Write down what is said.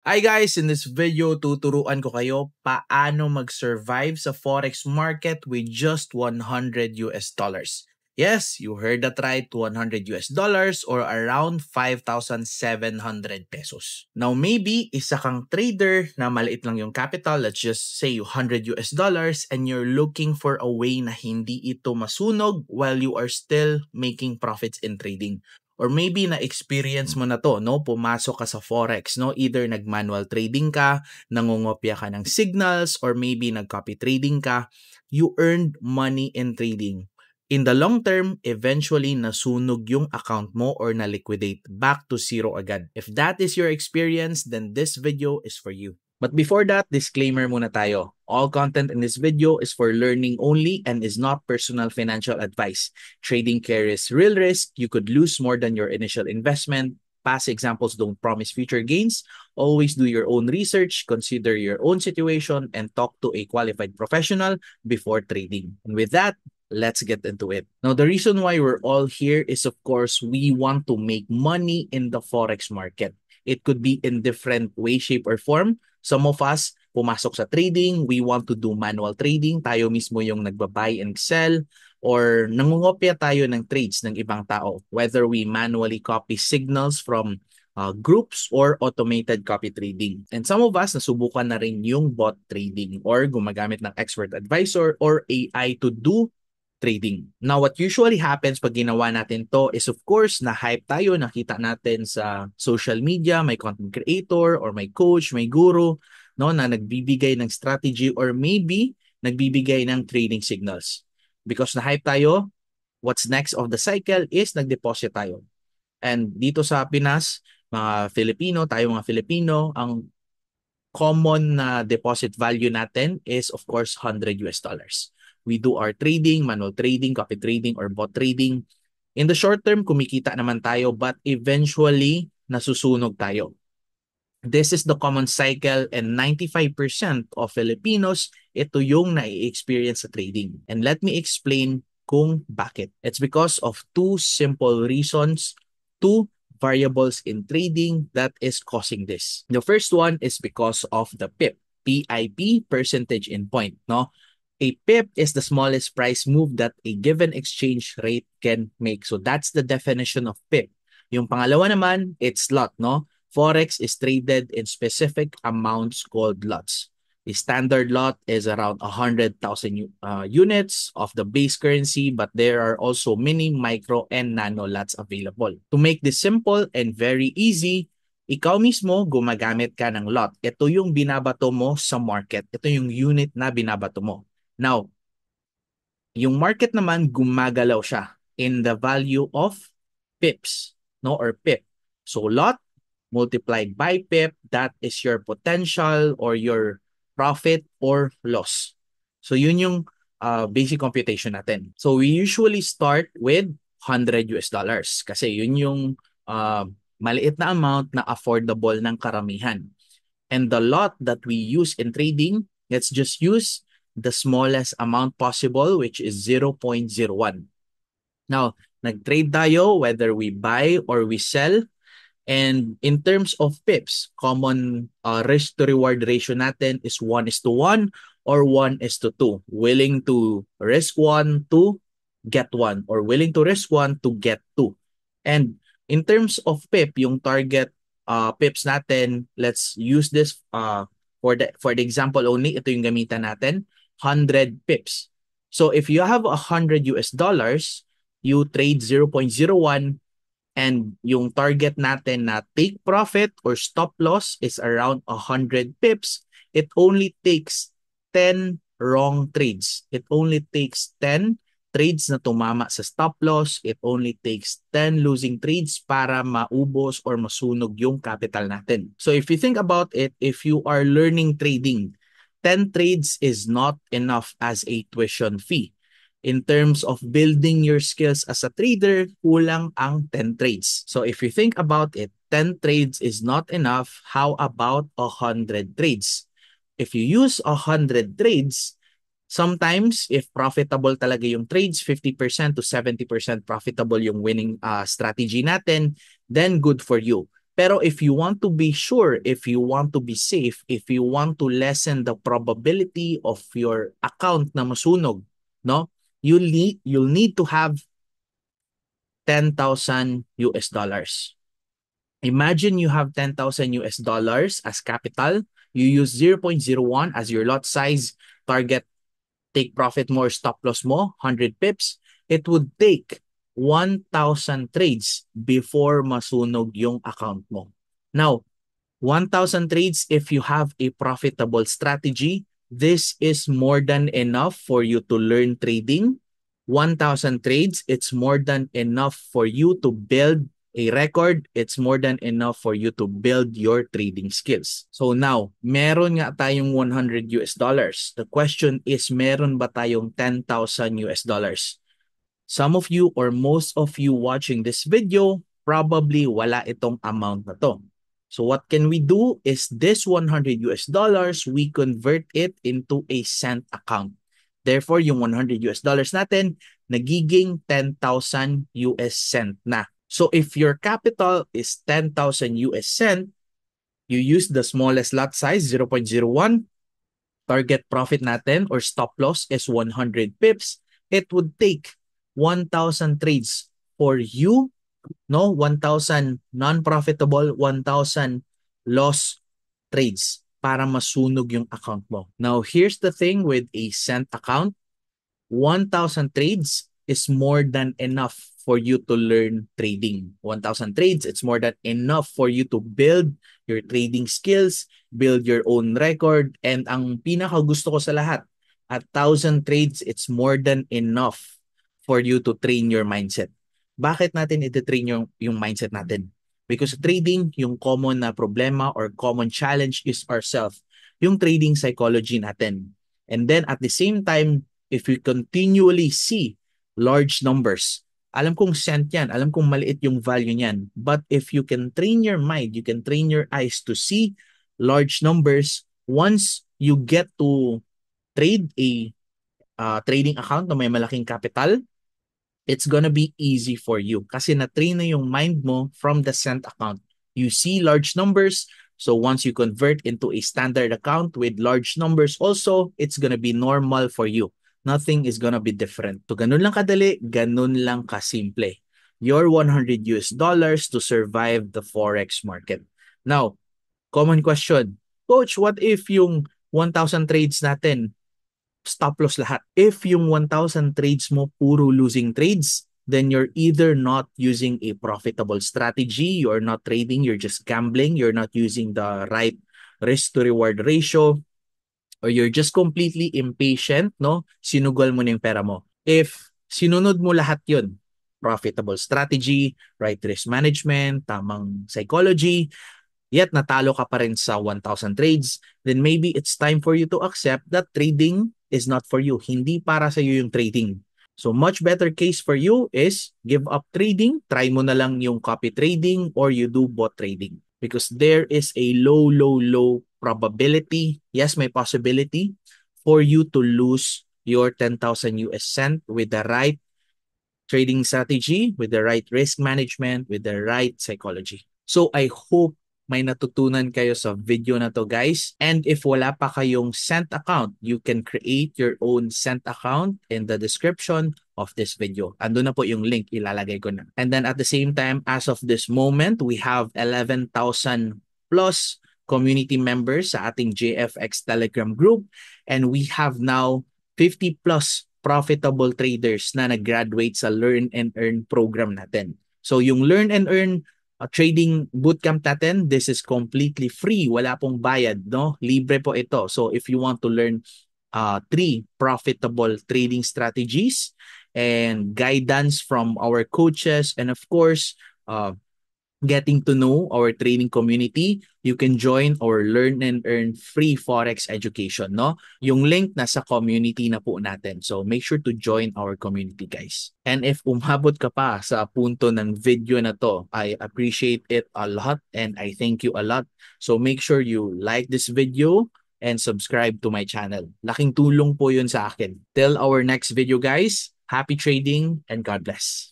Hi guys! In this video, tuturuan ko kayo paano mag-survive sa forex market with just 100 US dollars. Yes, you heard that right, 100 US dollars or around 5,700 pesos. Now maybe isa kang trader na maliit lang yung capital, let's just say 100 US dollars, and you're looking for a way na hindi ito masunog while you are still making profits in trading. Or maybe na-experience mo na to, no? Pumasok ka sa forex, no? Either nag-manual trading ka, nangungopya ka ng signals, or maybe nag-copy trading ka. You earned money in trading. In the long term, eventually nasunog yung account mo or na-liquidate back to zero agad. If that is your experience, then this video is for you. But before that, disclaimer muna tayo. All content in this video is for learning only and is not personal financial advice. Trading carries real risk. You could lose more than your initial investment. Past examples don't promise future gains. Always do your own research, consider your own situation, and talk to a qualified professional before trading. And with that, let's get into it. Now, the reason why we're all here is, of course, we want to make money in the forex market. It could be in different way, shape, or form. Some of us, pumasok sa trading, we want to do manual trading. Tayo mismo yung nagba-buy and sell, or nangungopya tayo ng trades ng ibang tao. Whether we manually copy signals from groups or automated copy trading. And some of us, nasubukan na rin yung bot trading or gumagamit ng expert advisor or AI to do trading. Now, what usually happens pag ginawa natin to is, of course, na-hype tayo, nakita natin sa social media, may content creator or may coach, may guru, no, na nagbibigay ng strategy or maybe nagbibigay ng trading signals. Because na-hype tayo, what's next of the cycle is nag-deposit tayo. And dito sa Pinas, mga Filipino, tayo mga Filipino, ang common na deposit value natin is, of course, 100 US dollars. We do our trading, manual trading, copy trading, or bot trading. In the short term, kumikita naman tayo, but eventually, nasusunog tayo. This is the common cycle, and 95% of Filipinos, ito yung nai-experience sa trading. And let me explain kung bakit. It's because of two simple reasons, two variables in trading that is causing this. The first one is because of the PIP, percentage in point, no? A pip is the smallest price move that a given exchange rate can make. So that's the definition of pip. Yung pangalawa naman, it's lot, no? Forex is traded in specific amounts called lots. The standard lot is around 100,000 units of the base currency, but there are also mini, micro, and nano lots available. To make this simple and very easy, ikaw mismo gumagamit ka ng lot. Ito yung binabato mo sa market. Ito yung unit na binabato mo. Now, yung market naman gumagalaw siya in the value of pips, no, or pip. So lot multiplied by pip, that is your potential or your profit or loss. So yun yung basic computation natin. So we usually start with 100 US dollars kasi yun yung maliit na amount na affordable ng karamihan. And the lot that we use in trading, let's just use the smallest amount possible, which is 0.01. Now, nag-trade tayo whether we buy or we sell. And in terms of pips, common risk to reward ratio natin is 1:1 or 1:2. Willing to risk 1 to get 1 or willing to risk 1 to get 2. And in terms of pip, yung target pips natin, let's use this for the example only, ito yung gamitan natin, 100 pips. So if you have 100 US dollars, you trade 0.01 and yung target natin na take profit or stop loss is around 100 pips. It only takes 10 wrong trades. It only takes 10 trades na tumama sa stop loss. It only takes 10 losing trades para maubos or masunog yung capital natin. So if you think about it, if you are learning trading, 10 trades is not enough as a tuition fee. In terms of building your skills as a trader, kulang ang 10 trades. So if you think about it, 10 trades is not enough. How about 100 trades? If you use 100 trades, sometimes if profitable talaga yung trades, 50% to 70% profitable yung winning strategy natin, then good for you. Pero if you want to be sure, if you want to be safe, if you want to lessen the probability of your account na masunog, no? You'll need to have 10,000 US dollars. Imagine you have 10,000 US dollars as capital. You use 0.01 as your lot size, target take profit mo or stop loss mo, 100 pips. It would take 1,000 trades before masunog yung account mo. Now, 1,000 trades if you have a profitable strategy, this is more than enough for you to learn trading. 1,000 trades, it's more than enough for you to build a record. It's more than enough for you to build your trading skills. So now, meron nga tayong 100 US dollars. The question is, meron ba tayong 10,000 US dollars? Some of you or most of you watching this video, probably wala itong amount na to. So what can we do is this 100 US dollars, we convert it into a cent account. Therefore, yung 100 US dollars natin, nagiging 10,000 US cent na. So if your capital is 10,000 US cent, you use the smallest lot size, 0.01. Target profit natin or stop loss is 100 pips. It would take 1,000 trades for you, no? 1,000 non-profitable, 1,000 loss trades para masunog yung account mo. Now, here's the thing with a cent account. 1,000 trades is more than enough for you to learn trading. 1,000 trades, it's more than enough for you to build your trading skills, build your own record, and ang pinaka gusto ko sa lahat, 1,000 trades, it's more than enough for you to train your mindset. Bakit natin iti-train yung mindset natin? Because trading, yung common na problema or common challenge is ourself. Yung trading psychology natin. And then at the same time, if we continually see large numbers, alam kong cent yan, alam kong maliit yung value niyan. But if you can train your mind, you can train your eyes to see large numbers, once you get to trade a trading account na may malaking capital, it's gonna be easy for you kasi na-train na yung mind mo from the cent account. You see large numbers, so once you convert into a standard account with large numbers also, it's gonna be normal for you. Nothing is gonna be different. So ganun lang kadali, ganun lang kasimple. Your 100 US dollars to survive the forex market. Now, common question, Coach, what if yung 1,000 trades natin stop loss lahat? If yung 1,000 trades mo puro losing trades, then you're either not using a profitable strategy, you're not trading, you're just gambling, you're not using the right risk to reward ratio, or you're just completely impatient, no? Sinugal mo na yung pera mo. If sinunod mo lahat yun, profitable strategy, right risk management, tamang psychology, yet natalo ka pa rin sa 1,000 trades, then maybe it's time for you to accept that trading is not for you. Hindi para sa iyo yung trading. So much better case for you is give up trading, try mo na lang yung copy trading or you do bot trading. Because there is a low probability, yes, may possibility for you to lose your 10,000 US cent with the right trading strategy, with the right risk management, with the right psychology. So I hope may natutunan kayo sa video na to, guys. And if wala pa kayong cent account, you can create your own cent account in the description of this video. Ando na po yung link, ilalagay ko na. And then at the same time, as of this moment, we have 11,000 plus community members sa ating JFX Telegram group. And we have now 50 plus profitable traders na nag-graduate sa Learn and Earn program natin. So yung Learn and Earn trading bootcamp natin, this is completely free. Wala pong bayad, no? Libre po ito. So if you want to learn 3 profitable trading strategies and guidance from our coaches, and of course, getting to know our training community, you can join our Learn and Earn free Forex education, no? Yung link nasa community na po natin. So make sure to join our community, guys. And if umabot ka pa sa punto ng video na to, I appreciate it a lot and I thank you a lot. So make sure you like this video and subscribe to my channel. Laking tulong po yun sa akin. Till our next video, guys. Happy trading and God bless.